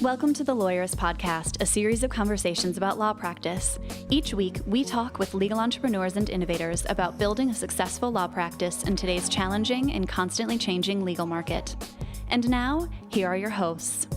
Welcome to the Lawyerist Podcast, a series of conversations about law practice. Each week, we talk with legal entrepreneurs and innovators about building a successful law practice in today's challenging and constantly changing legal market. And now, here are your hosts.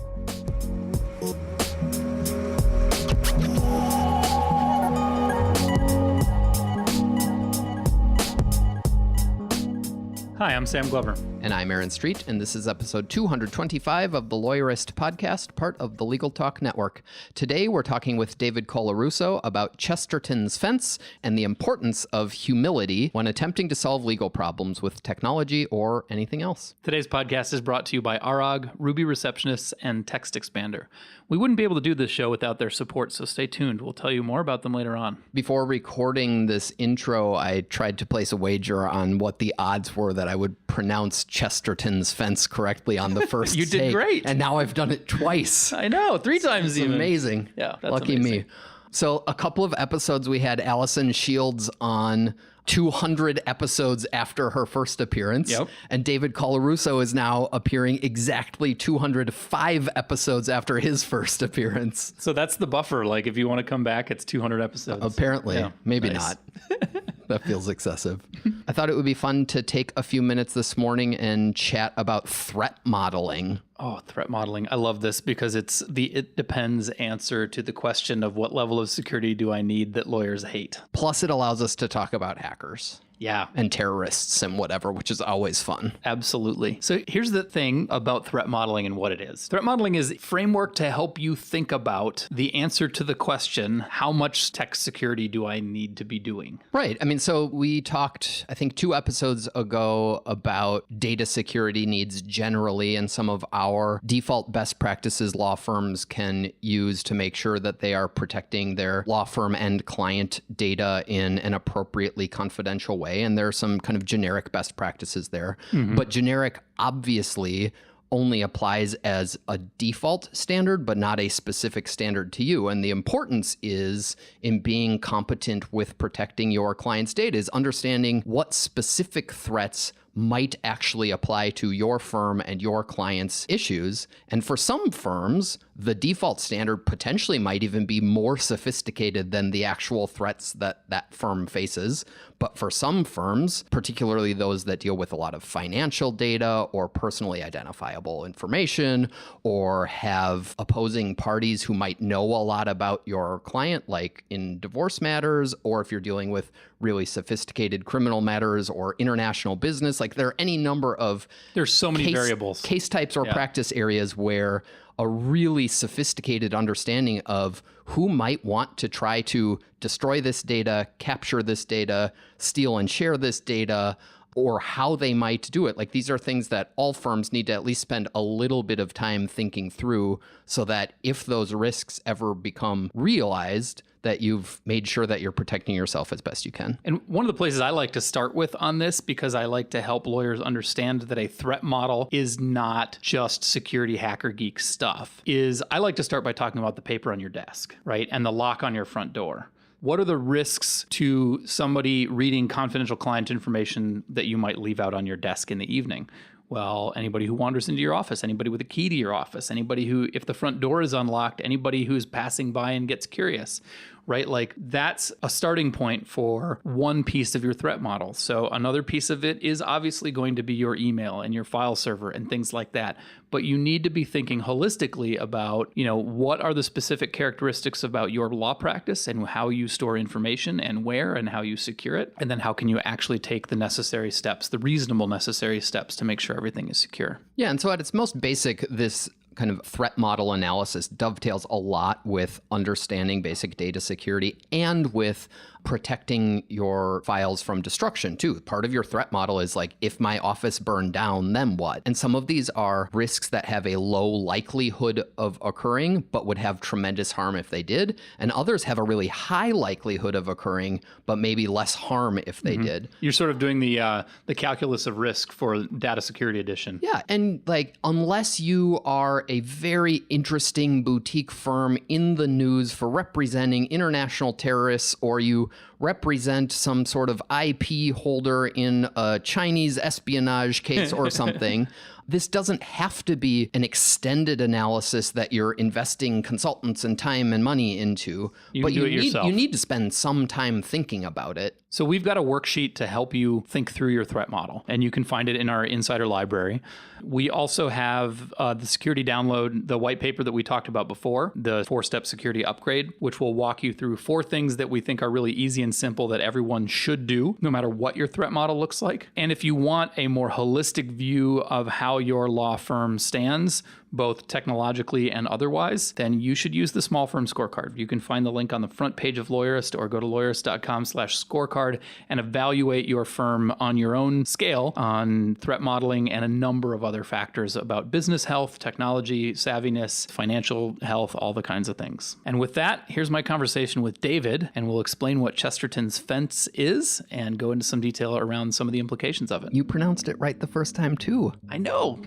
Hi, I'm Sam Glover. And I'm Aaron Street, and this is episode 225 of the Lawyerist Podcast, part of the Legal Talk Network. Today, we're talking with David Colarusso about Chesterton's fence and the importance of humility when attempting to solve legal problems with technology or anything else. Today's podcast is brought to you by ROG, Ruby Receptionist, and Text Expander. We wouldn't be able to do this show without their support, so stay tuned. We'll tell you more about them later on. Before recording this intro, I tried to place a wager on what the odds were that I would pronounce Chesterton's fence correctly on the first You did take, great. And now I've done it twice. I know, 3 times It's even. amazing. Yeah, that's Lucky amazing. me. So a couple of episodes, we had Allison Shields on 200 episodes after her first appearance. Yep. And David Colarusso is now appearing exactly 205 episodes after his first appearance. So that's the buffer. Like, if you want to come back, it's 200 episodes. Apparently. Yeah, Maybe nice. not. That feels excessive. I thought it would be fun to take a few minutes this morning and chat about threat modeling. Oh, threat modeling. I love this because it's the it depends answer to the question of what level of security do I need that lawyers hate. Plus, it allows us to talk about hackers. Yeah. And terrorists and whatever, which is always fun. Absolutely. So here's the thing about threat modeling and what it is. Threat modeling is a framework to help you think about the answer to the question, how much tech security do I need to be doing? Right. I mean, so we talked, I think, 2 episodes ago about data security needs generally and some of our default best practices law firms can use to make sure that they are protecting their law firm and client data in an appropriately confidential way. And there are some kind of generic best practices there. But generic obviously only applies as a default standard, but not a specific standard to you. And the importance is in being competent with protecting your client's data is understanding what specific threats might actually apply to your firm and your client's issues. And for some firms, the default standard potentially might even be more sophisticated than the actual threats that that firm faces. But for some firms, particularly those that deal with a lot of financial data or personally identifiable information or have opposing parties who might know a lot about your client, like in divorce matters, or if you're dealing with really sophisticated criminal matters or international business, like there are any number of There's so many variables. Case types or practice areas where a really sophisticated understanding of who might want to try to destroy this data, capture this data, steal and share this data, or how they might do it. Like these are things that all firms need to at least spend a little bit of time thinking through so that if those risks ever become realized, that you've made sure that you're protecting yourself as best you can. And one of the places I like to start with on this, because I like to help lawyers understand that a threat model is not just security hacker geek stuff, is I like to start by talking about the paper on your desk, right? And the lock on your front door. What are the risks to somebody reading confidential client information that you might leave out on your desk in the evening? Well, anybody who wanders into your office, anybody with a key to your office, anybody who, if the front door is unlocked, anybody who's passing by and gets curious, right? Like that's a starting point for one piece of your threat model. So another piece of it is obviously going to be your email and your file server and things like that. But you need to be thinking holistically about, what are the specific characteristics about your law practice and how you store information and where and how you secure it. And then how can you actually take the necessary steps, the reasonable necessary steps to make sure everything is secure. Yeah, and so at its most basic, this kind of threat model analysis dovetails a lot with understanding basic data security and with protecting your files from destruction too. Part of your threat model is like, if my office burned down, then what? And some of these are risks that have a low likelihood of occurring, but would have tremendous harm if they did. And others have a really high likelihood of occurring, but maybe less harm if they did. You're sort of doing the calculus of risk for data security edition. Yeah. And like, unless you are a very interesting boutique firm in the news for representing international terrorists, or you represent some sort of IP holder in a Chinese espionage case or something, This doesn't have to be an extended analysis that you're investing consultants and time and money into, but do it yourself. You need to spend some time thinking about it. So we've got a worksheet to help you think through your threat model, and you can find it in our Insider library. We also have the security download, the white paper that we talked about before, the 4-step security upgrade, which will walk you through 4 things that we think are really easy and simple that everyone should do, no matter what your threat model looks like. And if you want a more holistic view of how your law firm stands, both technologically and otherwise, then you should use the small firm scorecard. You can find the link on the front page of Lawyerist or go to lawyerist.com/scorecard and evaluate your firm on your own scale on threat modeling and a number of other factors about business health, technology, savviness, financial health, all the kinds of things. And with that, here's my conversation with David, and we'll explain what Chesterton's fence is and go into some detail around some of the implications of it. You pronounced it right the first time, too. I know.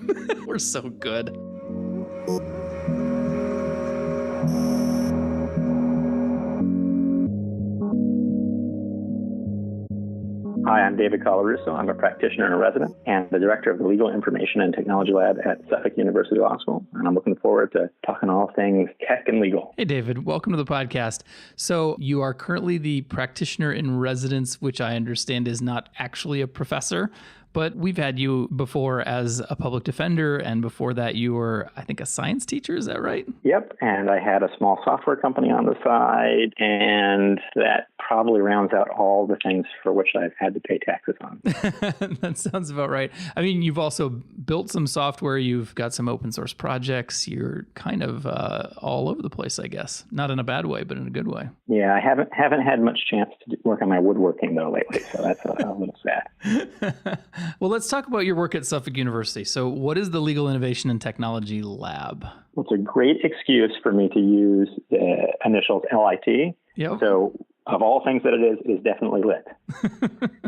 We're so good. Hi, I'm David Colarusso. I'm a practitioner and a resident and the director of the Legal Information and Technology Lab at Suffolk University Law School. And I'm looking forward to talking all things tech and legal. Hey, David. Welcome to the podcast. So you are currently the practitioner in residence, which I understand is not actually a professor. But we've had you before as a public defender, and before that you were, I think, a science teacher. Is that right? Yep, and I had a small software company on the side, and that probably rounds out all the things for which I've had to pay taxes on. That sounds about right. I mean, you've also built some software. You've got some open source projects. You're kind of all over the place, I guess. Not in a bad way, but in a good way. Yeah, I haven't had much chance to work on my woodworking, though, lately, so that's a little sad. Well, let's talk about your work at Suffolk University. So what is the Legal Innovation and Technology Lab? Well, it's a great excuse for me to use the initials LIT. Yep. So of all things that it is definitely lit.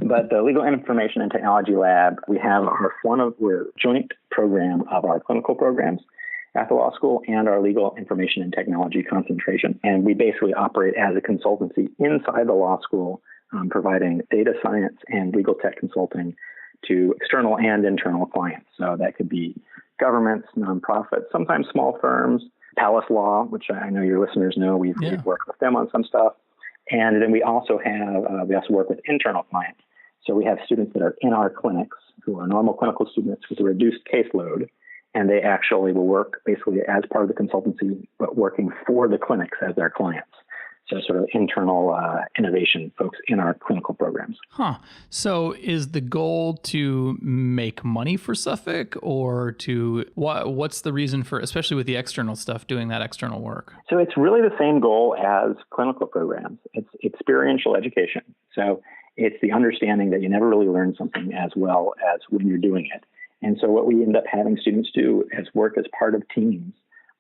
But the Legal Information and Technology Lab, we have we're a joint program of our clinical programs at the law school and our legal information and technology concentration. And we basically operate as a consultancy inside the law school, providing data science and legal tech consulting to external and internal clients. So that could be governments, nonprofits, sometimes small firms, Palace Law, which I know your listeners know. We've worked with them on some stuff. And then we also work with internal clients. So we have students that are in our clinics who are normal clinical students with a reduced caseload, and they actually will work basically as part of the consultancy, but working for the clinics as their clients. So sort of internal innovation folks in our clinical programs. Huh. So is the goal to make money for Suffolk, or to what's the reason for, especially with the external stuff, doing that external work? So it's really the same goal as clinical programs. It's experiential education. So it's the understanding that you never really learn something as well as when you're doing it. And so what we end up having students do is work as part of teams,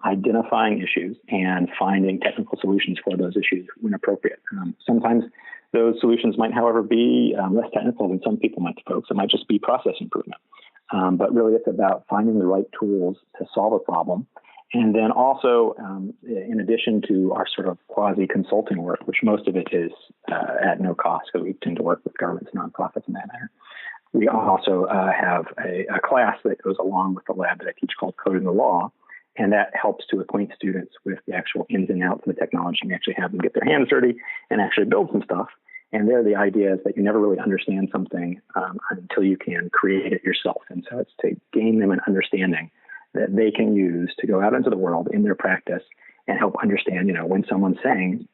identifying issues and finding technical solutions for those issues when appropriate. Sometimes those solutions might, however, be less technical than some people might folks. It might just be process improvement. But really, it's about finding the right tools to solve a problem. And then also, in addition to our sort of quasi-consulting work, which most of it is at no cost because we tend to work with governments, nonprofits in that manner, we also have a class that goes along with the lab that I teach called Coding the Law. And that helps to acquaint students with the actual ins and outs of the technology and actually have them get their hands dirty and actually build some stuff. And there, the idea is that you never really understand something until you can create it yourself. And so it's to gain them an understanding that they can use to go out into the world in their practice and help understand, when someone's saying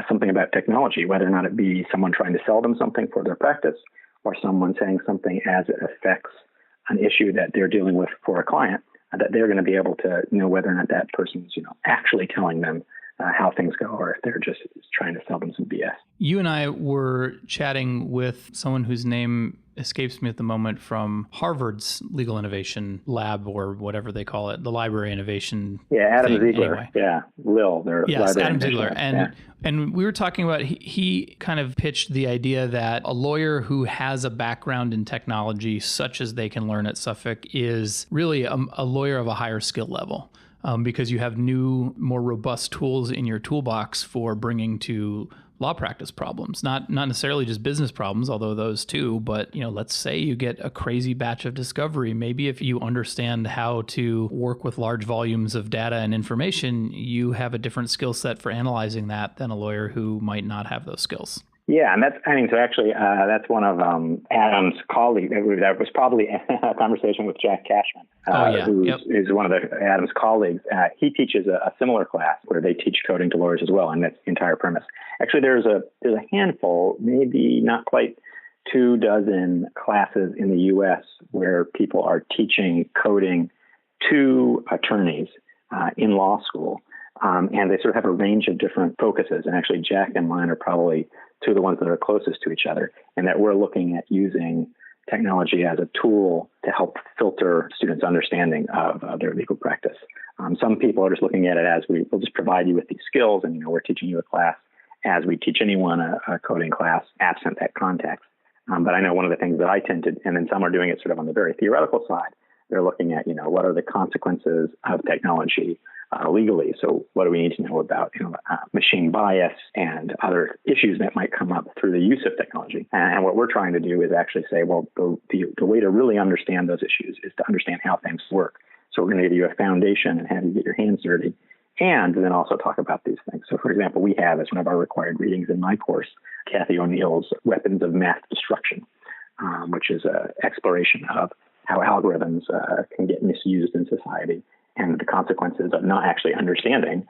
something about technology, whether or not it be someone trying to sell them something for their practice or someone saying something as it affects an issue that they're dealing with for a client, that they're going to be able to know whether or not that person's, actually telling them how things go, or if they're just trying to sell them some BS. You and I were chatting with someone whose name escapes me at the moment from Harvard's Legal Innovation Lab, or whatever they call it, the Library Innovation. Yeah, Adam Ziegler. Anyway. Yeah, Lil. Yes, Adam Ziegler. And we were talking about, he kind of pitched the idea that a lawyer who has a background in technology, such as they can learn at Suffolk, is really a lawyer of a higher skill level. Because you have new, more robust tools in your toolbox for bringing to law practice problems, not necessarily just business problems, although those too, but let's say you get a crazy batch of discovery. Maybe if you understand how to work with large volumes of data and information, you have a different skill set for analyzing that than a lawyer who might not have those skills. Yeah, and that's one of Adam's colleagues. That was probably a conversation with Jack Cashman, who is one of Adam's colleagues. He teaches a similar class where they teach coding to lawyers as well, and that's the entire premise. Actually, there's a handful, maybe not quite 24 classes in the U.S. where people are teaching coding to attorneys in law school. And they sort of have a range of different focuses. And actually, Jack and mine are probably two of the ones that are closest to each other, and that we're looking at using technology as a tool to help filter students' understanding of their legal practice. Some people are just looking at it as we'll just provide you with these skills, and we're teaching you a class as we teach anyone a coding class, absent that context. But I know one of the things that I tend to, and then some are doing it sort of on the very theoretical side. They're looking at, what are the consequences of technology legally? So what do we need to know about, machine bias and other issues that might come up through the use of technology? And what we're trying to do is actually say, well, the way to really understand those issues is to understand how things work. So we're going to give you a foundation and have you get your hands dirty, and then also talk about these things. So, for example, we have as one of our required readings in my course, Kathy O'Neill's Weapons of Math Destruction, which is an exploration of how algorithms can get misused in society and the consequences of not actually understanding,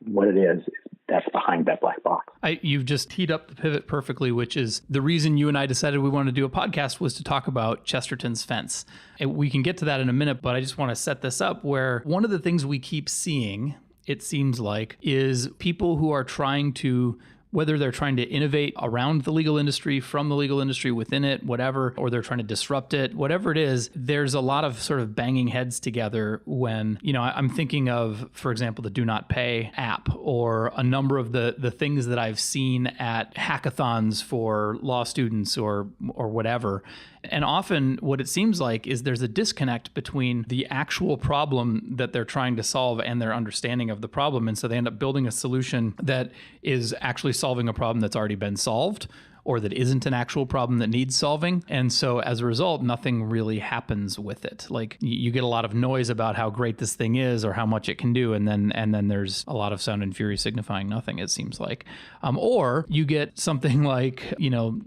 what it is that's behind that black box. You've just teed up the pivot perfectly, which is the reason you and I decided we wanted to do a podcast was to talk about Chesterton's fence. And we can get to that in a minute, but I just want to set this up where one of the things we keep seeing, it seems like, is people who are trying to, whether they're trying to innovate around the legal industry, from the legal industry, within it, whatever, or they're trying to disrupt it, whatever it is, there's a lot of sort of banging heads together when, I'm thinking of, for example, the Do Not Pay app, or a number of the things that I've seen at hackathons for law students or whatever. And often what it seems like is there's a disconnect between the actual problem that they're trying to solve and their understanding of the problem. And so they end up building a solution that is actually solving a problem that's already been solved, or that isn't an actual problem that needs solving. And so as a result, nothing really happens with it. Like you get a lot of noise about how great this thing is or how much it can do. And then there's a lot of sound and fury signifying nothing, it seems like. Or you get something like,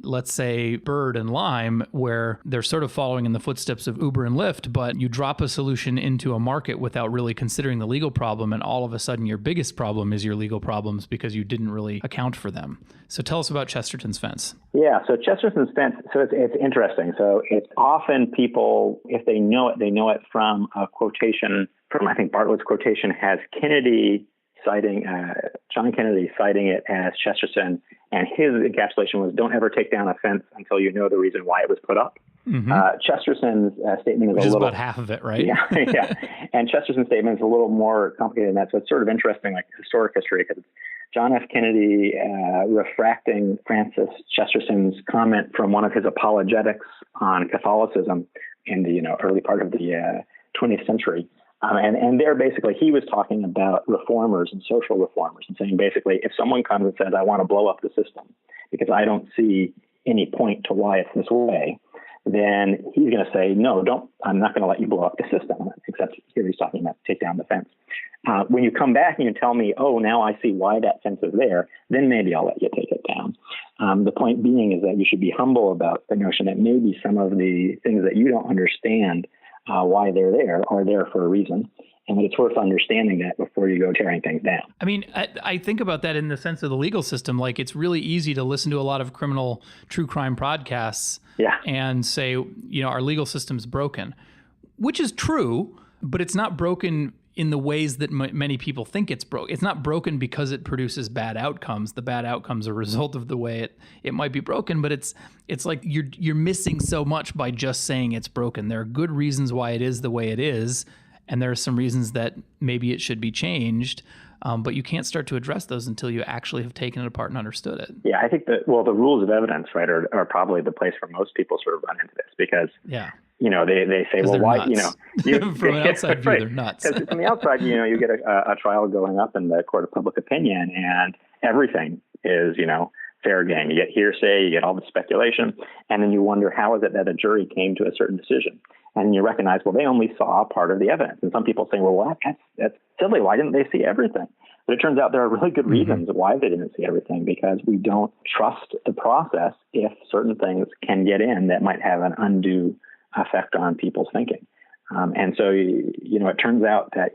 let's say Bird and Lime, where they're sort of following in the footsteps of Uber and Lyft, but you drop a solution into a market without really considering the legal problem. And all of a sudden your biggest problem is your legal problems because you didn't really account for them. So tell us about Chesterton's fence. Yeah, so Chesterton's fence, so it's interesting. So it's often people, if they know it from a quotation from, I think Bartlett's quotation has John Kennedy citing it as Chesterton, and his encapsulation was, don't ever take down a fence until you know the reason why it was put up. Mm-hmm. Chesterton's statement is Which is about half of it, right? Yeah. And Chesterton's statement is a little more complicated than that. So it's sort of interesting, like historic history, because it's John F. Kennedy refracting Francis Chesterton's comment from one of his apologetics on Catholicism in the early part of the 20th century. And there basically he was talking about reformers and social reformers and saying basically if someone comes and says, I want to blow up the system because I don't see any point to why it's this way, then he's going to say, no, I'm not going to let you blow up the system, except here he's talking about take down the fence. When you come back and you tell me, oh, now I see why that fence is there, then maybe I'll let you take it down. The point being is that you should be humble about the notion that maybe some of the things that you don't understand why they're there are there for a reason. And it's worth understanding that before you go tearing things down. I mean, I think about that in the sense of the legal system. Like, it's really easy to listen to a lot of criminal true crime podcasts and say, our legal system's broken, which is true, but it's not broken in the ways that many people think it's broken. It's not broken because it produces bad outcomes. The bad outcomes are a result of the way it might be broken, but it's like you're missing so much by just saying it's broken. There are good reasons why it is the way it is, and there are some reasons that maybe it should be changed, but you can't start to address those until you actually have taken it apart and understood it. Yeah, I think the rules of evidence, right, are probably the place where most people sort of run into this because they say, well, why, nuts. From an outside view, they're nuts. Because from the outside, you get a trial going up in the court of public opinion, and everything is, fair game. You get hearsay, you get all the speculation, and then you wonder, how is it that a jury came to a certain decision? And you recognize, well, they only saw part of the evidence. And some people say, well, that's silly. Why didn't they see everything? But it turns out there are really good reasons why they didn't see everything, because we don't trust the process if certain things can get in that might have an undue effect on people's thinking. And so, it turns out that,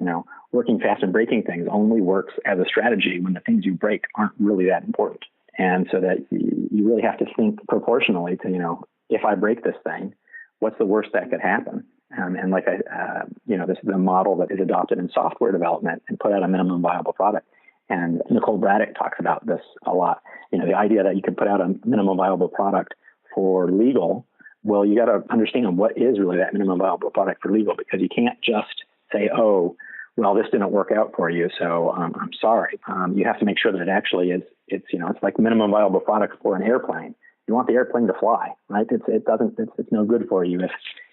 working fast and breaking things only works as a strategy when the things you break aren't really that important. And so that you really have to think proportionally to, if I break this thing, what's the worst that could happen? And like this is a model that is adopted in software development and put out a minimum viable product. And Nicole Braddock talks about this a lot. The idea that you can put out a minimum viable product for legal. Well, you got to understand what is really that minimum viable product for legal, because you can't just say, oh, well, this didn't work out for you, so I'm sorry. You have to make sure that it actually is. It's like minimum viable product for an airplane. You want the airplane to fly, right? It's no good for you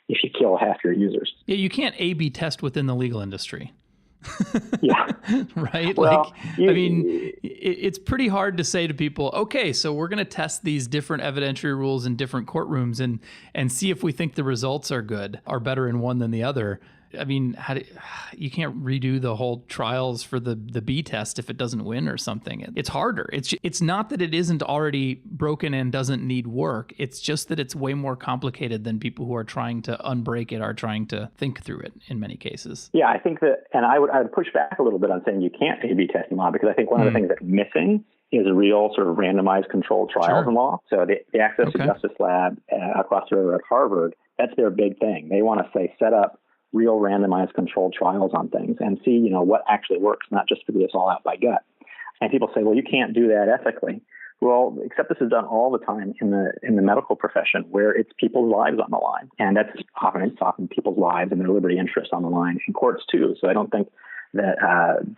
if you kill half your users. Yeah, you can't A/B test within the legal industry. Yeah. Right? Well, it's pretty hard to say to people, okay, so we're going to test these different evidentiary rules in different courtrooms and see if we think the results are better in one than the other. I mean, you can't redo the whole trials for the B test if it doesn't win or something. It's harder. It's not that it isn't already broken and doesn't need work. It's just that it's way more complicated than people who are trying to unbreak it are trying to think through it in many cases. Yeah, I think that, and I would push back a little bit on saying you can't A/B test in law, because I think one of the things that's missing is real sort of randomized controlled trials in law. So the Access to Justice Lab across the river at Harvard, that's their big thing. They want to set up real randomized controlled trials on things and see, what actually works, not just figure this all out by gut. And people say, well, you can't do that ethically. Well, except this is done all the time in the medical profession, where it's people's lives on the line. And that's often people's lives and their liberty interests on the line in courts too. So I don't think that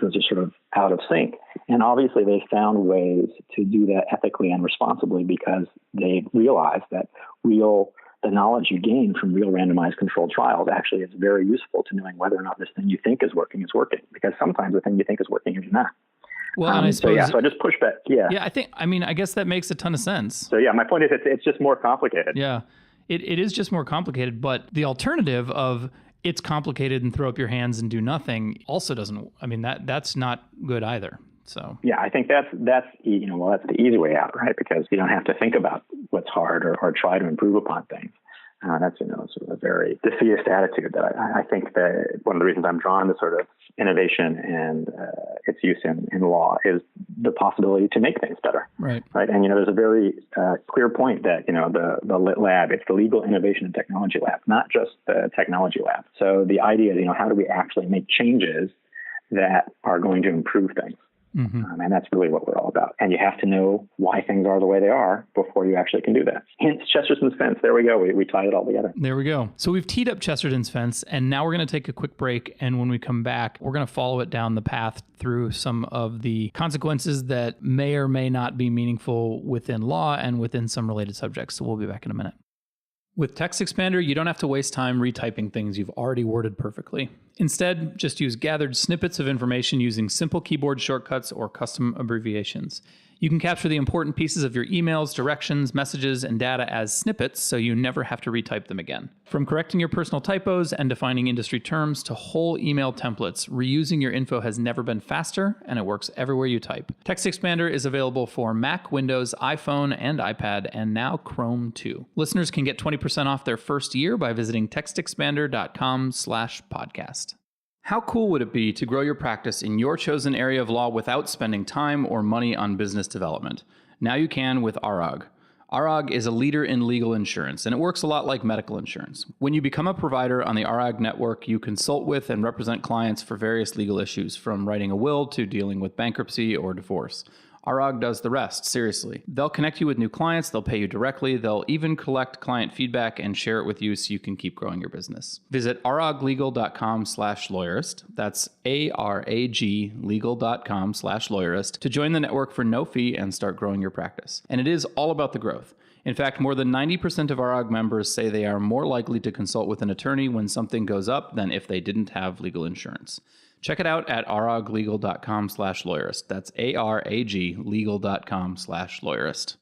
those are sort of out of sync. And obviously they found ways to do that ethically and responsibly, because they realized that the knowledge you gain from real randomized controlled trials actually is very useful to knowing whether or not this thing you think is working, because sometimes the thing you think is working is not. Well, and I suppose, so I just push back. Yeah. I guess that makes a ton of sense. So yeah, my point is it's just more complicated. Yeah, it is just more complicated, but the alternative of it's complicated and throw up your hands and do nothing also doesn't, that's not good either. So yeah, I think that's that's the easy way out, right? Because you don't have to think about what's hard or try to improve upon things. That's sort of a very defeatist attitude that I think that one of the reasons I'm drawn to sort of innovation and its use in law is the possibility to make things better. Right. And there's a very clear point that the LIT lab, it's the Legal Innovation and Technology Lab, not just the technology lab. So the idea is how do we actually make changes that are going to improve things. Mm-hmm. And that's really what we're all about. And you have to know why things are the way they are before you actually can do that. Hence Chesterton's fence. There we go. We tie it all together. There we go. So we've teed up Chesterton's fence, and now we're going to take a quick break. And when we come back, we're going to follow it down the path through some of the consequences that may or may not be meaningful within law and within some related subjects. So we'll be back in a minute. With Text Expander, you don't have to waste time retyping things you've already worded perfectly. Instead, just use gathered snippets of information using simple keyboard shortcuts or custom abbreviations. You can capture the important pieces of your emails, directions, messages, and data as snippets so you never have to retype them again. From correcting your personal typos and defining industry terms to whole email templates, reusing your info has never been faster, and it works everywhere you type. Text Expander is available for Mac, Windows, iPhone, and iPad, and now Chrome too. Listeners can get 20% off their first year by visiting textexpander.com/podcast. How cool would it be to grow your practice in your chosen area of law without spending time or money on business development? Now you can with ARAG. ARAG is a leader in legal insurance, and it works a lot like medical insurance. When you become a provider on the ARAG network, you consult with and represent clients for various legal issues, from writing a will to dealing with bankruptcy or divorce. ROG does the rest, seriously. They'll connect you with new clients, they'll pay you directly, they'll even collect client feedback and share it with you so you can keep growing your business. Visit aroglegal.com/lawyerist. That's ARAG legal.com/lawyerist to join the network for no fee and start growing your practice. And it is all about the growth. In fact, more than 90% of ROG members say they are more likely to consult with an attorney when something goes up than if they didn't have legal insurance. Check it out at aroglegal.com/lawyerist. That's ARAG legal.com/lawyerist.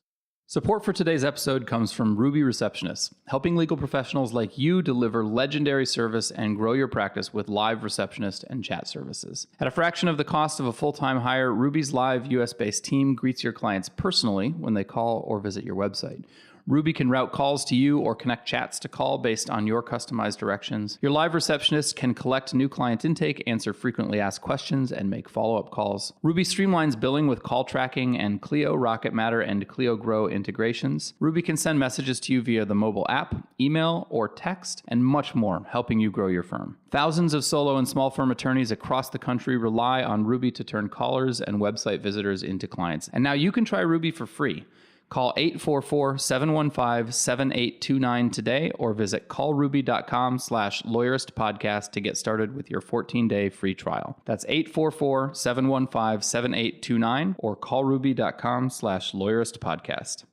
Support for today's episode comes from Ruby Receptionists, helping legal professionals like you deliver legendary service and grow your practice with live receptionist and chat services. At a fraction of the cost of a full-time hire, Ruby's live US-based team greets your clients personally when they call or visit your website. Ruby can route calls to you or connect chats to call based on your customized directions. Your live receptionist can collect new client intake, answer frequently asked questions, and make follow-up calls. Ruby streamlines billing with call tracking and Clio, Rocket Matter, and Clio Grow integrations. Ruby can send messages to you via the mobile app, email, or text, and much more, helping you grow your firm. Thousands of solo and small firm attorneys across the country rely on Ruby to turn callers and website visitors into clients. And now you can try Ruby for free. Call 844-715-7829 today or visit callruby.com/lawyeristpodcast to get started with your 14-day free trial. That's 844-715-7829 or callruby.com/lawyeristpodcast.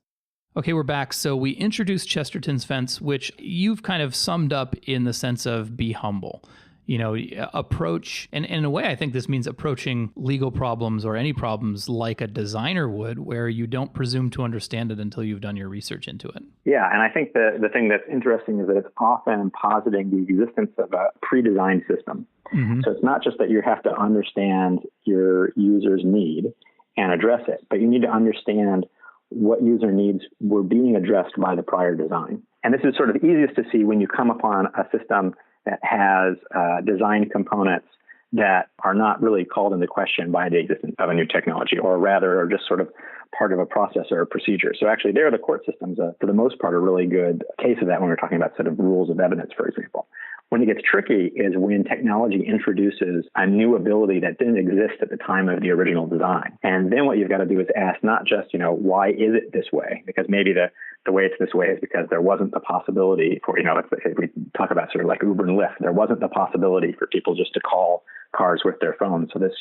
Okay, we're back. So we introduced Chesterton's fence, which you've kind of summed up in the sense of be humble. You know, approach, and in a way, I think this means approaching legal problems or any problems like a designer would, where you don't presume to understand it until you've done your research into it. Yeah, and I think the thing that's interesting is that it's often positing the existence of a pre-designed system. Mm-hmm. So it's not just that you have to understand your user's need and address it, but you need to understand what user needs were being addressed by the prior design. And this is sort of easiest to see when you come upon a system that has design components that are not really called into question by the existence of a new technology, or rather are just sort of part of a process or a procedure. So actually there, the court systems, for the most part, are a really good case of that when we're talking about sort of rules of evidence, for example. When it gets tricky is when technology introduces a new ability that didn't exist at the time of the original design. And then what you've got to do is ask not just, why is it this way? Because maybe the way it's this way is because there wasn't the possibility for, if we talk about sort of like Uber and Lyft, there wasn't the possibility for people just to call cars with their phones. So this,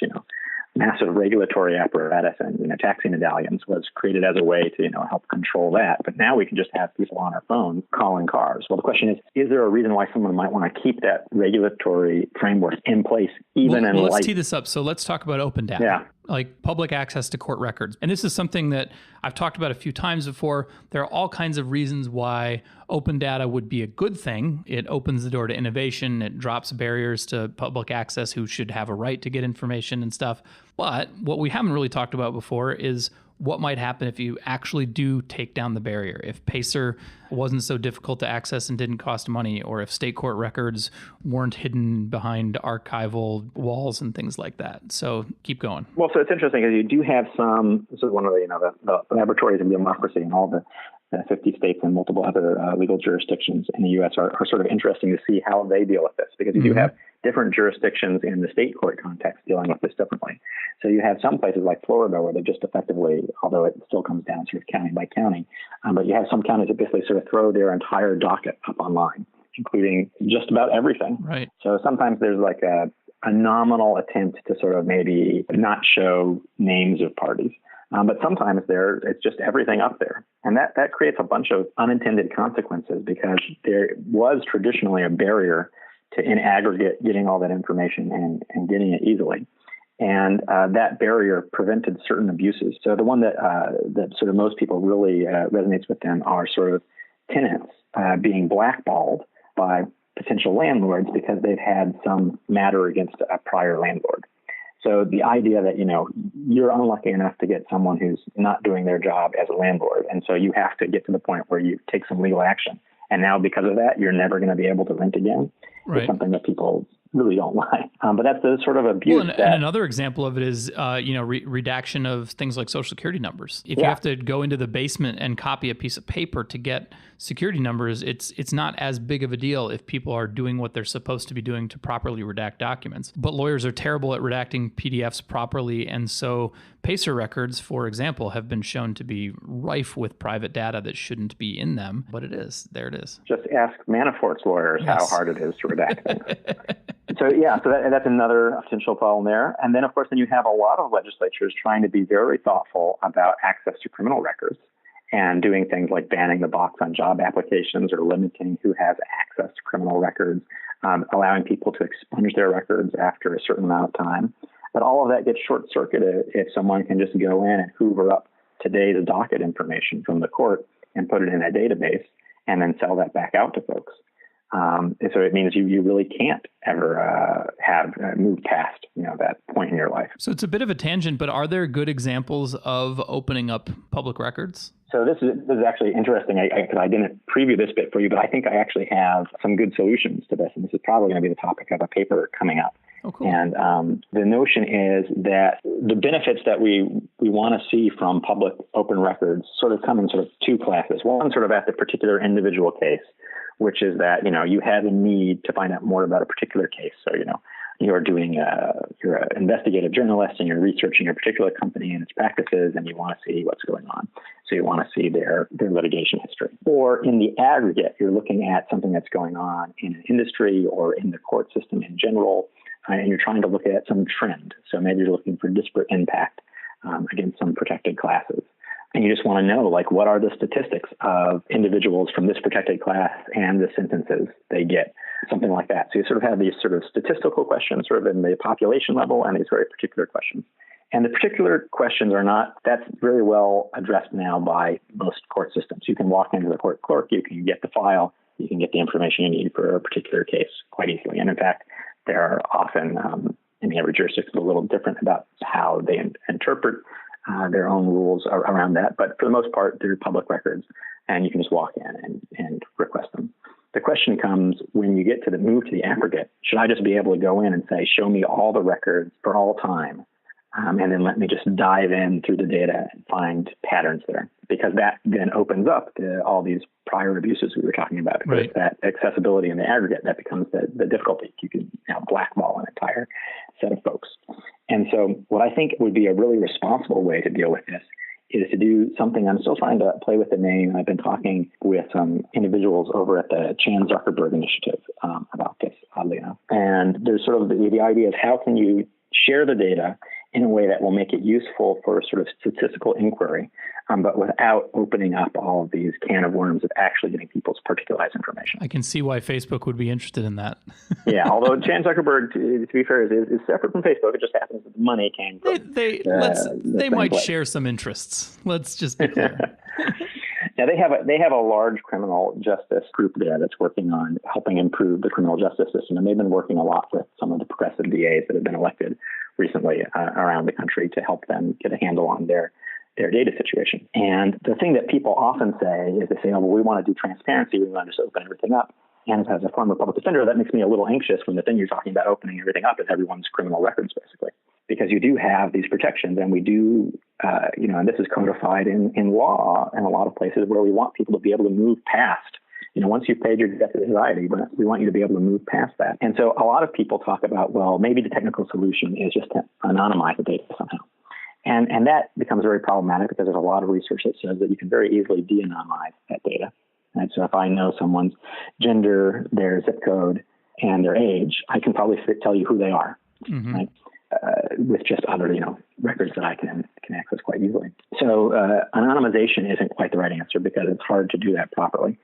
massive regulatory apparatus and taxi medallions was created as a way to help control that. But now we can just have people on our phones calling cars. Well, the question is there a reason why someone might want to keep that regulatory framework in place even in let's tee this up. So let's talk about open data. Yeah. Like public access to court records. And this is something that I've talked about a few times before. There are all kinds of reasons why open data would be a good thing. It opens the door to innovation. It drops barriers to public access who should have a right to get information and stuff. But what we haven't really talked about before is what might happen if you actually do take down the barrier. If PACER wasn't so difficult to access and didn't cost money, or if state court records weren't hidden behind archival walls and things like that. So keep going. Well, so it's interesting because you do have some, this is one of the laboratories of democracy in all the 50 states and multiple other legal jurisdictions in the U.S. are sort of interesting to see how they deal with this, because you do have different jurisdictions in the state court context dealing with this differently. So you have some places like Florida where they just effectively, although it still comes down sort of county by county, but you have some counties that basically sort of throw their entire docket up online, including just about everything. Right. So sometimes there's like a nominal attempt to sort of maybe not show names of parties. But sometimes it's just everything up there. And that creates a bunch of unintended consequences, because there was traditionally a barrier to, in aggregate, getting all that information and getting it easily. And that barrier prevented certain abuses. So the one that sort of most people really resonates with them are sort of tenants being blackballed by potential landlords because they've had some matter against a prior landlord. So the idea that, you're unlucky enough to get someone who's not doing their job as a landlord, and so you have to get to the point where you take some legal action. And now because of that, you're never going to be able to rent again. Right. is something that people really don't like. But that's the sort of abuse. Well, and another example of it is, redaction of things like social security numbers. If you have to go into the basement and copy a piece of paper to get security numbers, it's not as big of a deal if people are doing what they're supposed to be doing to properly redact documents. But lawyers are terrible at redacting PDFs properly, and so PACER records, for example, have been shown to be rife with private data that shouldn't be in them, but it is. There it is. Just ask Manafort's lawyers how hard it is to redact things. So that's another potential problem there. And then, of course, you have a lot of legislatures trying to be very thoughtful about access to criminal records and doing things like banning the box on job applications or limiting who has access to criminal records, allowing people to expunge their records after a certain amount of time. But all of that gets short-circuited if someone can just go in and hoover up today's docket information from the court and put it in a database and then sell that back out to folks. So it means you really can't ever have moved past that point in your life. So it's a bit of a tangent, but are there good examples of opening up public records? So this is actually interesting because I didn't preview this bit for you, but I think I actually have some good solutions to this. And this is probably going to be the topic of a paper coming up. Oh, cool. And the notion is that the benefits that we want to see from public open records sort of come in sort of two classes. One sort of at the particular individual case, which is that, you have a need to find out more about a particular case. So, you're an investigative journalist and you're researching a particular company and its practices and you want to see what's going on. So you want to see their litigation history. Or in the aggregate, you're looking at something that's going on in an industry or in the court system in general, and you're trying to look at some trend. So maybe you're looking for disparate impact against some protected classes. And you just want to know, what are the statistics of individuals from this protected class and the sentences they get, something like that. So you sort of have these sort of statistical questions sort of in the population level and these very particular questions. And the particular questions that's very well addressed now by most court systems. You can walk into the court clerk, you can get the file, you can get the information you need for a particular case quite easily. And in fact, there are often, every jurisdiction is a little different about how they interpret their own rules around that. But for the most part, they're public records and you can just walk in and request them. The question comes when you get to move to the aggregate, should I just be able to go in and say, show me all the records for all time? And then let me just dive in through the data and find patterns there, because that then opens up to all these prior abuses we were talking about. Right. That accessibility in the aggregate, that becomes the difficulty. You can now blackball an entire set of folks. And so what I think would be a really responsible way to deal with this is to do something. I'm still trying to play with the name. I've been talking with some individuals over at the Chan Zuckerberg Initiative about this, oddly enough. And there's sort of the idea of how can you share the data in a way that will make it useful for sort of statistical inquiry, but without opening up all of these can of worms of actually getting people's particularized information. I can see why Facebook would be interested in that. Yeah, although Chan Zuckerberg, to be fair, is separate from Facebook. It just happens that the money came from they might share some interests. Let's just be clear. Now they have a large criminal justice group there that's working on helping improve the criminal justice system, and they've been working a lot with some of the progressive DAs that have been elected recently around the country to help them get a handle on their data situation. And the thing that people often say is they say, oh, well, we want to do transparency. We want to just open everything up. And as a former public defender, that makes me a little anxious when the thing you're talking about opening everything up is everyone's criminal records, basically, because you do have these protections, and we do, and this is codified in law in a lot of places where we want people to be able to move past. Once you've paid your debt to society, we want you to be able to move past that. And so a lot of people talk about, well, maybe the technical solution is just to anonymize the data somehow. And that becomes very problematic because there's a lot of research that says that you can very easily de-anonymize that data. Right? So if I know someone's gender, their zip code, and their age, I can probably tell you who they are, right? With just other, records that I can access quite easily. So anonymization isn't quite the right answer because it's hard to do that properly.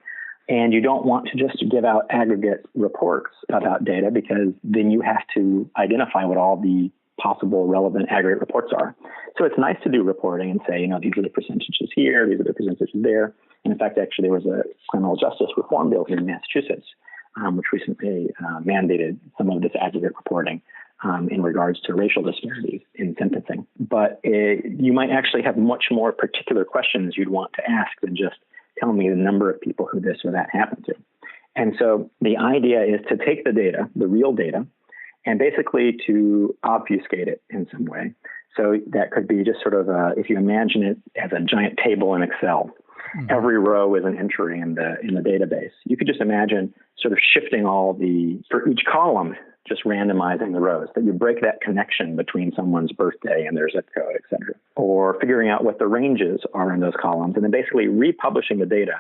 And you don't want to just give out aggregate reports about data because then you have to identify what all the possible relevant aggregate reports are. So it's nice to do reporting and say, these are the percentages here, these are the percentages there. And in fact, actually, there was a criminal justice reform bill here in Massachusetts, which recently mandated some of this aggregate reporting in regards to racial disparities in sentencing. But you might actually have much more particular questions you'd want to ask than just tell me the number of people who this or that happened to. And so the idea is to take the data, the real data, and basically to obfuscate it in some way. So that could be just sort of, if you imagine it as a giant table in Excel, every row is an entry in the database. You could just imagine sort of shifting for each column, just randomizing the rows, that you break that connection between someone's birthday and their zip code, et cetera. Or figuring out what the ranges are in those columns and then basically republishing the data,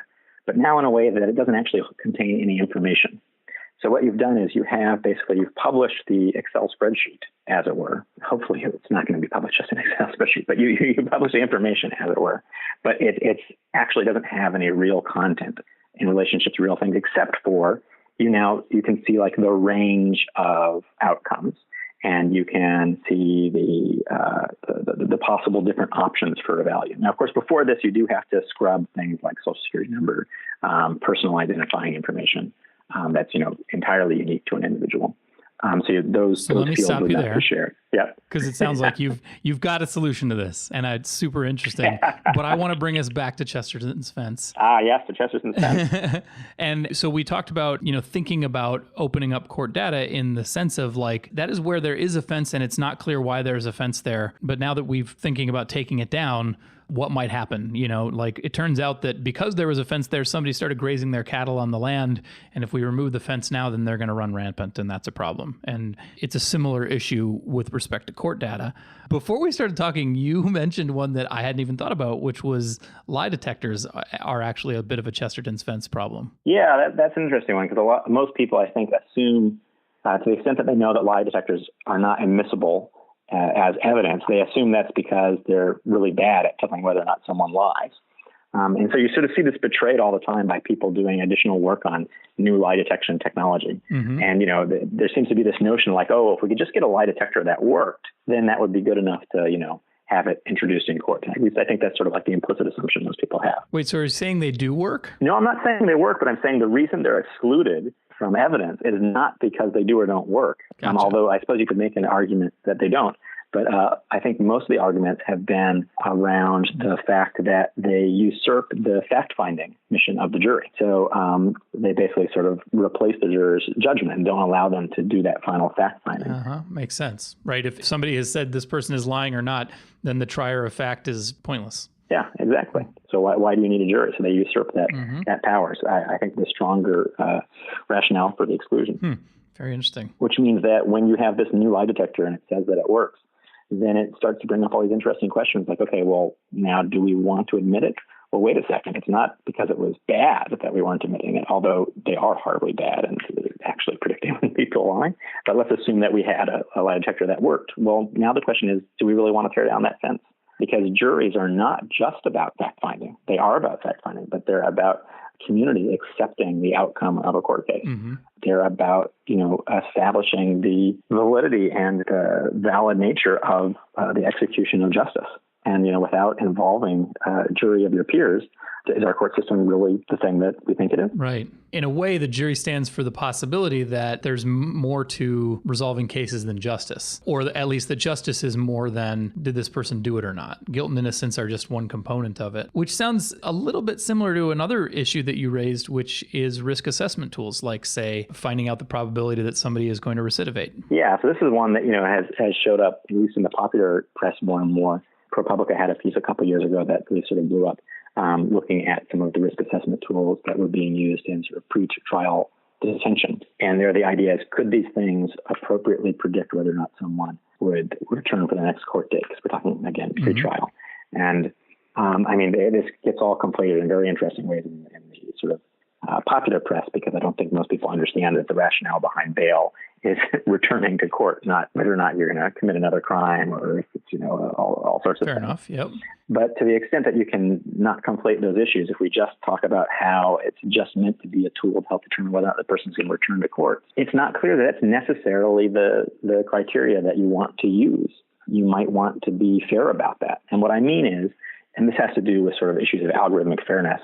but now in a way that it doesn't actually contain any information. So what you've done is you've published the Excel spreadsheet, as it were. Hopefully it's not going to be published just in Excel spreadsheet, but you publish the information, as it were. But it actually doesn't have any real content in relationship to real things, except for you can see like the range of outcomes, and you can see the possible different options for a value. Now, of course, before this, you do have to scrub things like Social Security number, personal identifying information. That's entirely unique to an individual. So those fields would not be shared. Yeah, because it sounds like you've got a solution to this, and it's super interesting. But I want to bring us back to Chesterton's fence. Yes, to Chesterton's fence. And so we talked about thinking about opening up court data in the sense of like that is where there is a fence, and it's not clear why there's a fence there. But now that we're thinking about taking it down, what might happen? Like it turns out that because there was a fence there, somebody started grazing their cattle on the land. And if we remove the fence now, then they're going to run rampant, and that's a problem. And it's a similar issue with respect to court data. Before we started talking, you mentioned one that I hadn't even thought about, which was lie detectors are actually a bit of a Chesterton's fence problem. Yeah, that's an interesting one because most people, I think, assume to the extent that they know that lie detectors are not admissible as evidence, they assume that's because they're really bad at telling whether or not someone lies. And so you sort of see this betrayed all the time by people doing additional work on new lie detection technology. Mm-hmm. And, there seems to be this notion like, if we could just get a lie detector that worked, then that would be good enough to, have it introduced in court. At least I think that's sort of like the implicit assumption most people have. Wait, so are you saying they do work? No, I'm not saying they work, but I'm saying the reason they're excluded from evidence is not because they do or don't work. Gotcha. Although I suppose you could make an argument that they don't. But I think most of the arguments have been around the fact that they usurp the fact-finding mission of the jury. So they basically sort of replace the juror's judgment and don't allow them to do that final fact-finding. Makes sense, right? If somebody has said this person is lying or not, then the trier of fact is pointless. Yeah, exactly. So why do you need a jury? So they usurp that power. So I think the stronger rationale for the exclusion. Very interesting. Which means that when you have this new lie detector and it says that it works, then it starts to bring up all these interesting questions like, okay, well, now do we want to admit it? Well, wait a second. It's not because it was bad that we weren't admitting it, although they are horribly bad and actually predicting when people lie. But let's assume that we had a lie detector that worked. Well, now the question is, do we really want to tear down that fence? Because juries are not just about fact-finding. They are about fact-finding, but they're about community accepting the outcome of a court case. Mm-hmm. They're about, establishing the validity and valid nature of the execution of justice. And, without involving a jury of your peers, is our court system really the thing that we think it is? Right. In a way, the jury stands for the possibility that there's more to resolving cases than justice, or at least that justice is more than did this person do it or not. Guilt and innocence are just one component of it, which sounds a little bit similar to another issue that you raised, which is risk assessment tools, like, say, finding out the probability that somebody is going to recidivate. Yeah, so this is one that, has showed up, at least in the popular press more and more. ProPublica had a piece a couple years ago that really sort of blew up, looking at some of the risk assessment tools that were being used in sort of pre-trial detention. And there the idea is, could these things appropriately predict whether or not someone would return for the next court date? Because we're talking, again, pre-trial. And, this gets all conflated in very interesting ways in the sort of popular press, because I don't think most people understand that the rationale behind bail is returning to court, not whether or not you're going to commit another crime or if it's, all sorts of things. Fair enough, yep. But to the extent that you can not conflate those issues, if we just talk about how it's just meant to be a tool to help determine whether or not the person's going to return to court, it's not clear that that's necessarily the criteria that you want to use. You might want to be fair about that. And what I mean is, and this has to do with sort of issues of algorithmic fairness,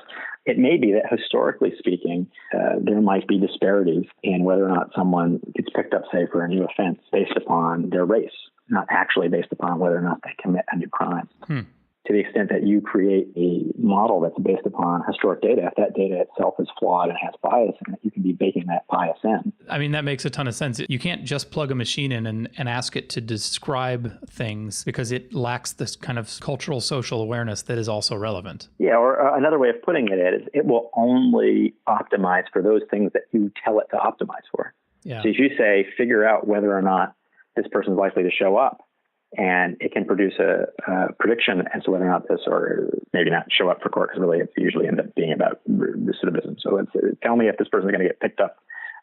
it may be that historically speaking, there might be disparities in whether or not someone gets picked up, say, for a new offense based upon their race, not actually based upon whether or not they commit a new crime. To the extent that you create a model that's based upon historic data, if that data itself is flawed and has bias in it, you can be baking that bias in. I mean, that makes a ton of sense. You can't just plug a machine in and ask it to describe things because it lacks this kind of cultural social awareness that is also relevant. Yeah, or another way of putting it is it will only optimize for those things that you tell it to optimize for. Yeah. So if you say, figure out whether or not this person's likely to show up, and it can produce a prediction as to whether or not this, or maybe not show up for court, because really it usually ends up being about recidivism. So tell me if this person is going to get picked up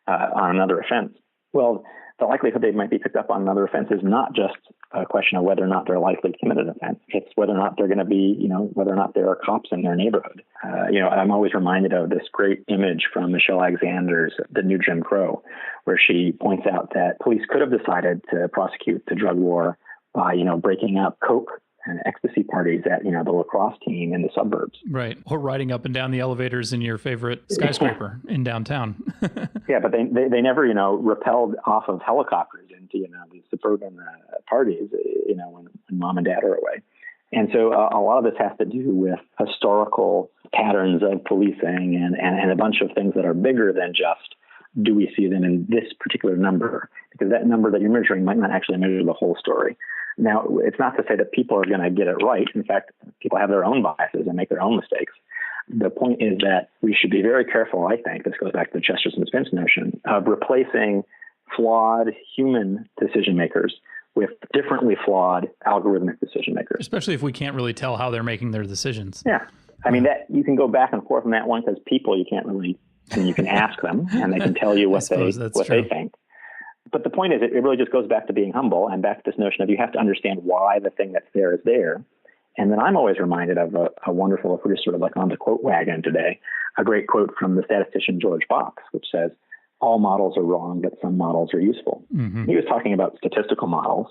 on another offense. Well, the likelihood they might be picked up on another offense is not just a question of whether or not they're likely to commit an offense. It's whether or not they're going to be, whether or not there are cops in their neighborhood. I'm always reminded of this great image from Michelle Alexander's The New Jim Crow, where she points out that police could have decided to prosecute the drug war by, breaking up coke and ecstasy parties at, the lacrosse team in the suburbs. Right. Or riding up and down the elevators in your favorite skyscraper in downtown. Yeah, but they never, rappelled off of helicopters into, these suburban parties, when mom and dad are away. And so a lot of this has to do with historical patterns of policing and a bunch of things that are bigger than just, do we see them in this particular number? Because that number that you're measuring might not actually measure the whole story. Now, it's not to say that people are going to get it right. In fact, people have their own biases and make their own mistakes. The point is that we should be very careful, I think, this goes back to the Chesterton-Spence notion, of replacing flawed human decision makers with differently flawed algorithmic decision makers. Especially if we can't really tell how they're making their decisions. Yeah. I mean, that you can go back and forth on that one, because people, you can't really, you can ask them and they can tell you what they think. But the point is, it really just goes back to being humble and back to this notion of you have to understand why the thing that's there is there. And then I'm always reminded of a wonderful, if we're just sort of like on the quote wagon today, a great quote from the statistician George Box, which says, all models are wrong, but some models are useful. Mm-hmm. He was talking about statistical models,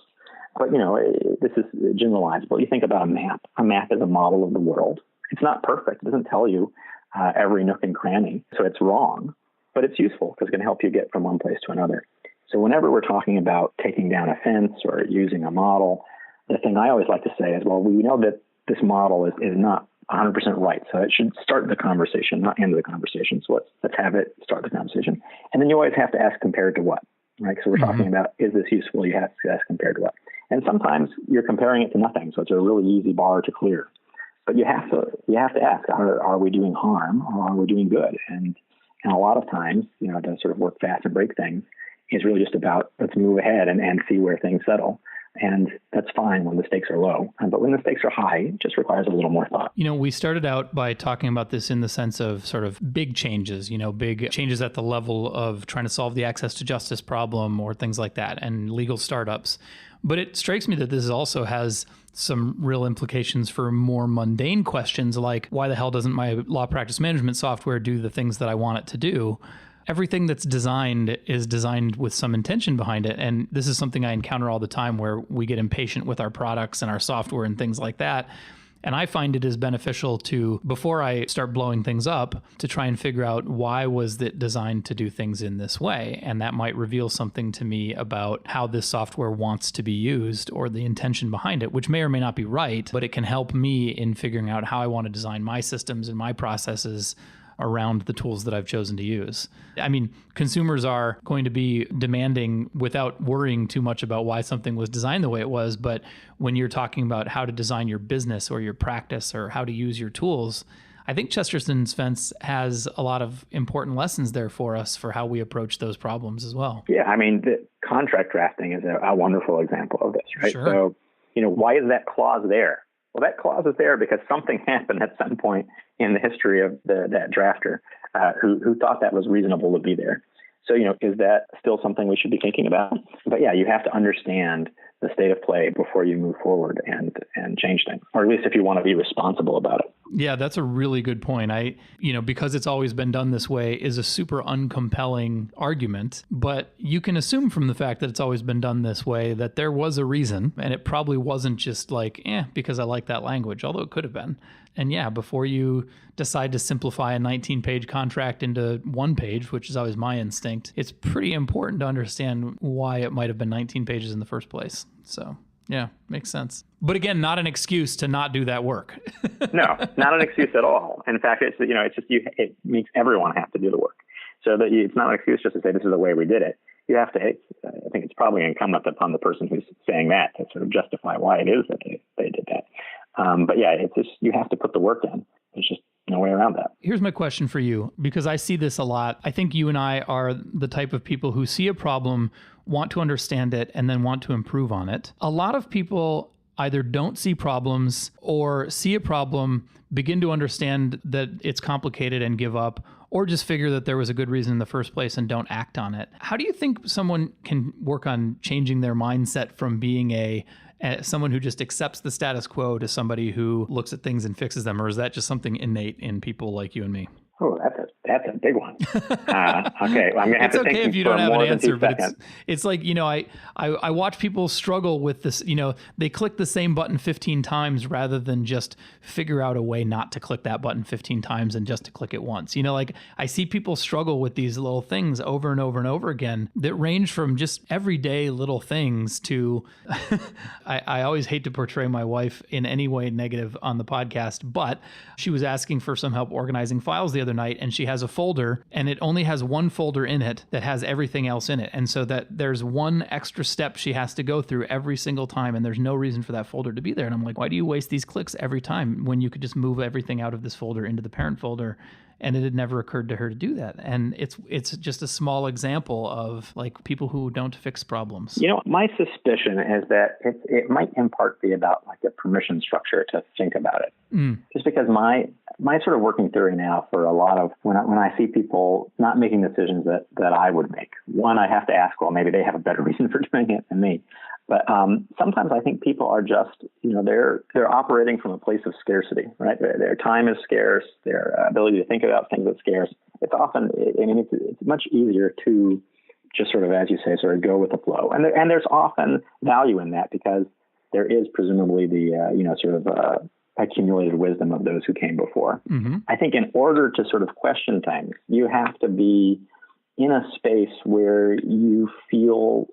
but, this is generalizable. You think about a map. A map is a model of the world. It's not perfect. It doesn't tell you every nook and cranny. So it's wrong, but it's useful because it can help you get from one place to another. So whenever we're talking about taking down a fence or using a model, the thing I always like to say is, well, we know that this model is not 100% right. So it should start the conversation, not end the conversation. So let's have it start the conversation. And then you always have to ask compared to what, right? So we're talking about, is this useful? You have to ask compared to what. And sometimes you're comparing it to nothing. So it's a really easy bar to clear. But you have to ask, are we doing harm or are we doing good? And a lot of times, to sort of work fast and break things is really just about, let's move ahead and see where things settle. And that's fine when the stakes are low. But when the stakes are high, it just requires a little more thought. We started out by talking about this in the sense of sort of big changes, big changes at the level of trying to solve the access to justice problem or things like that, and legal startups. But it strikes me that this also has some real implications for more mundane questions like, why the hell doesn't my law practice management software do the things that I want it to do? Everything that's designed is designed with some intention behind it. And this is something I encounter all the time where we get impatient with our products and our software and things like that. And I find it is beneficial to, before I start blowing things up, to try and figure out why was it designed to do things in this way. And that might reveal something to me about how this software wants to be used or the intention behind it, which may or may not be right, but it can help me in figuring out how I want to design my systems and my processes around the tools that I've chosen to use. I mean, consumers are going to be demanding without worrying too much about why something was designed the way it was. But when you're talking about how to design your business or your practice or how to use your tools, I think Chesterton-Spence has a lot of important lessons there for us for how we approach those problems as well. Yeah, I mean, the contract drafting is a wonderful example of this, right? Sure. So, why is that clause there? Well, that clause is there because something happened at some point in the history of that drafter who thought that was reasonable to be there. So, is that still something we should be thinking about? But yeah, you have to understand the state of play before you move forward and change things, or at least if you want to be responsible about it. Yeah, that's a really good point. Because it's always been done this way is a super uncompelling argument, but you can assume from the fact that it's always been done this way that there was a reason, and it probably wasn't just like, because I like that language, although it could have been. And yeah, before you decide to simplify a 19-page contract into one page, which is always my instinct, it's pretty important to understand why it might have been 19 pages in the first place. So Yeah, makes sense. But again, not an excuse to not do that work. No, not an excuse at all. In fact, it's just it makes everyone have to do the work. So that it's not an excuse just to say this is the way we did it. You have to. I think it's probably incumbent upon the person who's saying that to sort of justify why it is that they did that. But yeah, it's just you have to put the work in. There's just no way around that. Here's my question for you, because I see this a lot. I think you and I are the type of people who see a problem, want to understand it, and then want to improve on it. A lot of people either don't see problems or see a problem, begin to understand that it's complicated and give up, or just figure that there was a good reason in the first place and don't act on it. How do you think someone can work on changing their mindset from being someone who just accepts the status quo to somebody who looks at things and fixes them? Or is that just something innate in people like you and me? Oh, that's a big one. Okay, well, I'm gonna have to think if you don't have an answer, but it's like, I watch people struggle with this. They click the same button 15 times rather than just figure out a way not to click that button 15 times and just to click it once. Like I see people struggle with these little things over and over and over again that range from just everyday little things to. I always hate to portray my wife in any way negative on the podcast, but she was asking for some help organizing files the other night, and she has a folder and it only has one folder in it that has everything else in it. And so that there's one extra step she has to go through every single time, and there's no reason for that folder to be there. And I'm like, why do you waste these clicks every time when you could just move everything out of this folder into the parent folder? And it had never occurred to her to do that. And it's just a small example of like people who don't fix problems. My suspicion is that it might in part be about like a permission structure to think about it. Just because my sort of working theory now for a lot of when I see people not making decisions that I would make, one, I have to ask, well, maybe they have a better reason for doing it than me. But sometimes I think people are just, they're operating from a place of scarcity, right? Their time is scarce. Their ability to think about things is scarce. It's often, it's much easier to just sort of, as you say, sort of go with the flow. And there's often value in that because there is presumably the, accumulated wisdom of those who came before. Mm-hmm. I think in order to sort of question things, you have to be in a space where you feel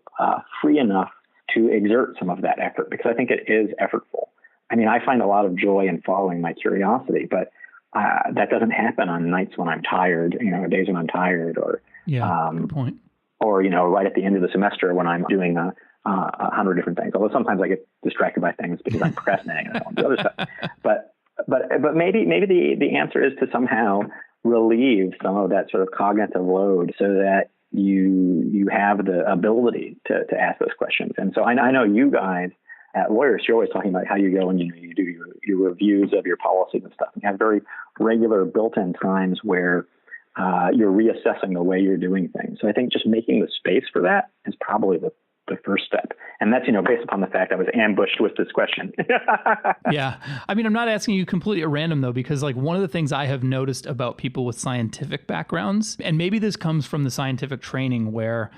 free enough to exert some of that effort, because I think it is effortful. I mean, I find a lot of joy in following my curiosity, but that doesn't happen on nights when I'm tired, days when I'm tired, or good point. Or right at the end of the semester when I'm doing 100 different things. Although sometimes I get distracted by things because I'm procrastinating and I want to do other stuff. But maybe the answer is to somehow relieve some of that sort of cognitive load so that you have the ability to ask those questions. And so I know you guys at Lawyers, you're always talking about how you go and you do your reviews of your policies and stuff. You have very regular built-in times where you're reassessing the way you're doing things. So I think just making the space for that is probably the first step. And that's, based upon the fact I was ambushed with this question. Yeah. I mean, I'm not asking you completely at random though, because like one of the things I have noticed about people with scientific backgrounds, and maybe this comes from the scientific training where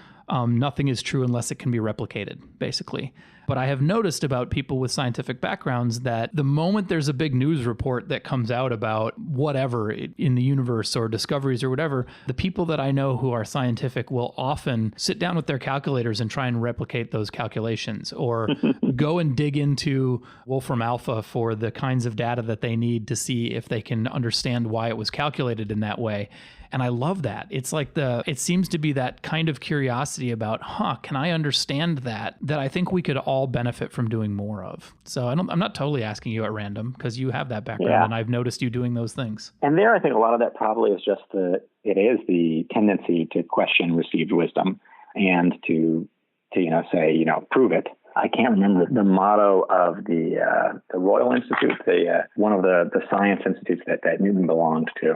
nothing is true unless it can be replicated, basically. But I have noticed about people with scientific backgrounds that the moment there's a big news report that comes out about whatever in the universe or discoveries or whatever, the people that I know who are scientific will often sit down with their calculators and try and replicate those calculations, or go and dig into Wolfram Alpha for the kinds of data that they need to see if they can understand why it was calculated in that way. And I love that. It's like it seems to be that kind of curiosity about, can I understand that I think we could all benefit from doing more of. So I'm not totally asking you at random because you have that background and I've noticed you doing those things. And there, I think a lot of that probably is just the tendency to question received wisdom and to say, prove it. I can't remember the motto of the Royal Institute, one of the science institutes that Newton belonged to.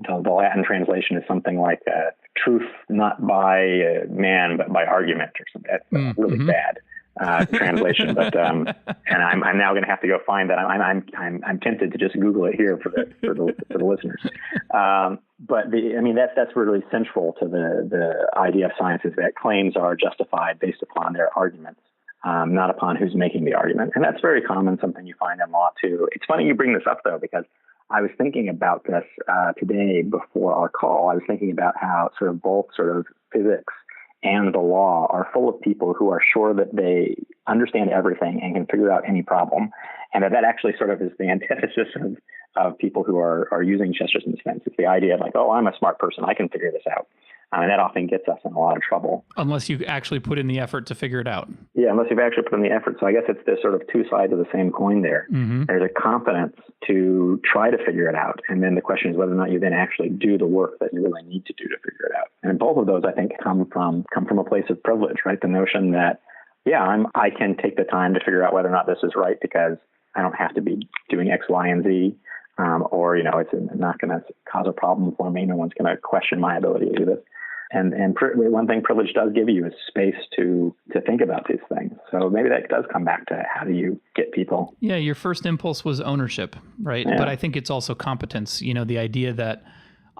The Latin translation is something like truth not by man, but by argument or something. That's really bad translation. But and I'm now going to have to go find that. I'm tempted to just Google it here for the listeners. But that's really central to the idea of science, is that claims are justified based upon their arguments, not upon who's making the argument. And that's very common, something you find in law too. It's funny you bring this up though, because I was thinking about this today before our call. I was thinking about how both physics and the law are full of people who are sure that they understand everything and can figure out any problem. And that actually sort of is the antithesis of people who are using Chesterton's defense. It's the idea of like, oh, I'm a smart person, I can figure this out. And that often gets us in a lot of trouble. Unless you actually put in the effort to figure it out. Yeah, unless you've actually put in the effort. So I guess it's this sort of two sides of the same coin there. Mm-hmm. There's a confidence to try to figure it out. And then the question is whether or not you then actually do the work that you really need to do to figure it out. And both of those, I think, come from a place of privilege, right? The notion that, yeah, I can take the time to figure out whether or not this is right because I don't have to be doing X, Y, and Z. Or, it's not going to cause a problem for me. No one's going to question my ability to do this. And one thing privilege does give you is space to think about these things. So maybe that does come back to how do you get people. Yeah, your first impulse was ownership, right? Yeah. But I think it's also competence. The idea that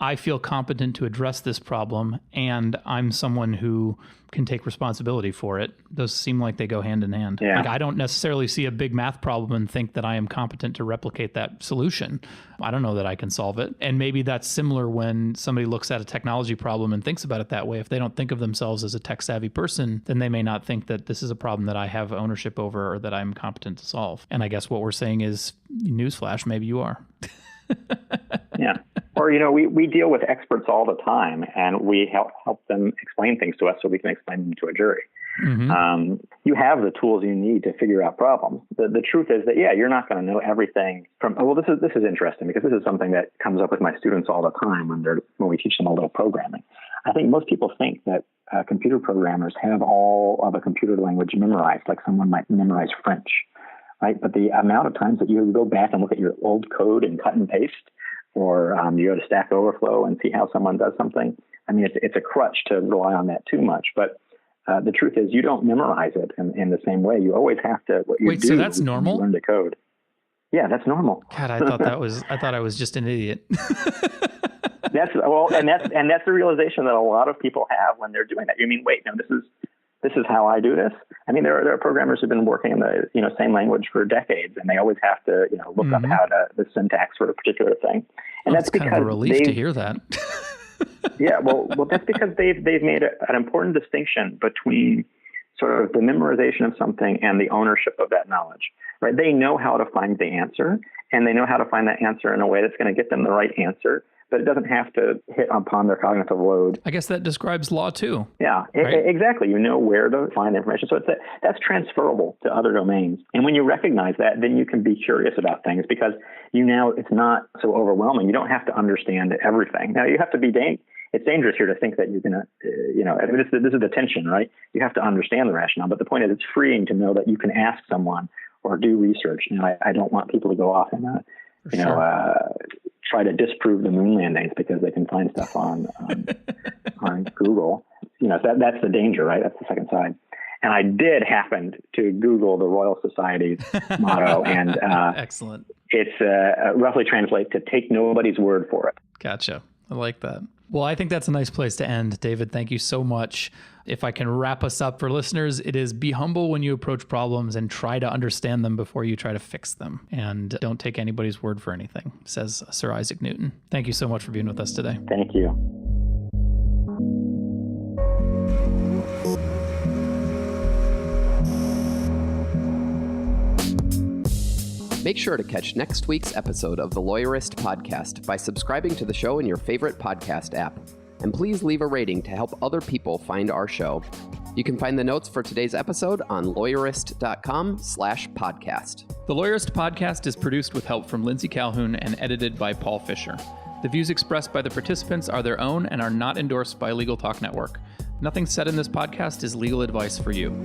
I feel competent to address this problem and I'm someone who can take responsibility for it. Those seem like they go hand in hand. Yeah. Like I don't necessarily see a big math problem and think that I am competent to replicate that solution. I don't know that I can solve it. And maybe that's similar when somebody looks at a technology problem and thinks about it that way. If they don't think of themselves as a tech savvy person, then they may not think that this is a problem that I have ownership over or that I'm competent to solve. And I guess what we're saying is, newsflash, maybe you are. Yeah. Or, we deal with experts all the time and we help them explain things to us so we can explain them to a jury. Mm-hmm. You have the tools you need to figure out problems. The truth is that, yeah, you're not going to know everything this is interesting because this is something that comes up with my students all the time when we teach them a little programming. I think most people think that computer programmers have all of a computer language memorized, like someone might memorize French, right? But the amount of times that you go back and look at your old code and cut and paste, or you go to Stack Overflow and see how someone does something. I mean, it's a crutch to rely on that too much. But the truth is you don't memorize it in the same way. You always have to, so that's normal? You learn to code. Yeah, that's normal. God, I thought I was just an idiot. That's the realization that a lot of people have when they're doing that. You mean, wait, no, this is how I do this. I mean, there are programmers who've been working in the same language for decades, and they always have to look mm-hmm. up the syntax for a particular thing. And that's because kind of a relief to hear that. Yeah, well, that's because they've made an important distinction between sort of the memorization of something and the ownership of that knowledge. Right? They know how to find the answer, and they know how to find that answer in a way that's going to get them the right answer. But it doesn't have to hit upon their cognitive load. I guess that describes law too. Yeah, right? Exactly. You know where to find the information. So that's transferable to other domains. And when you recognize that, then you can be curious about things because it's not so overwhelming. You don't have to understand everything. Now, you have to be it's dangerous here to think that you're going to, this is the tension, right? You have to understand the rationale. But the point is it's freeing to know that you can ask someone or do research. I don't want people to go off and, try to disprove the moon landings because they can find stuff on Google. That's the danger, right? That's the second side. And I did happen to Google the Royal Society's motto, and excellent. It's roughly translates to take nobody's word for it. Gotcha. I like that. Well, I think that's a nice place to end. David, thank you so much. If I can wrap us up for listeners, it is be humble when you approach problems and try to understand them before you try to fix them. And don't take anybody's word for anything, says Sir Isaac Newton. Thank you so much for being with us today. Thank you. Make sure to catch next week's episode of the Lawyerist Podcast by subscribing to the show in your favorite podcast app. And please leave a rating to help other people find our show. You can find the notes for today's episode on lawyerist.com/podcast. The Lawyerist Podcast is produced with help from Lindsay Calhoun and edited by Paul Fisher. The views expressed by the participants are their own and are not endorsed by Legal Talk Network. Nothing said in this podcast is legal advice for you.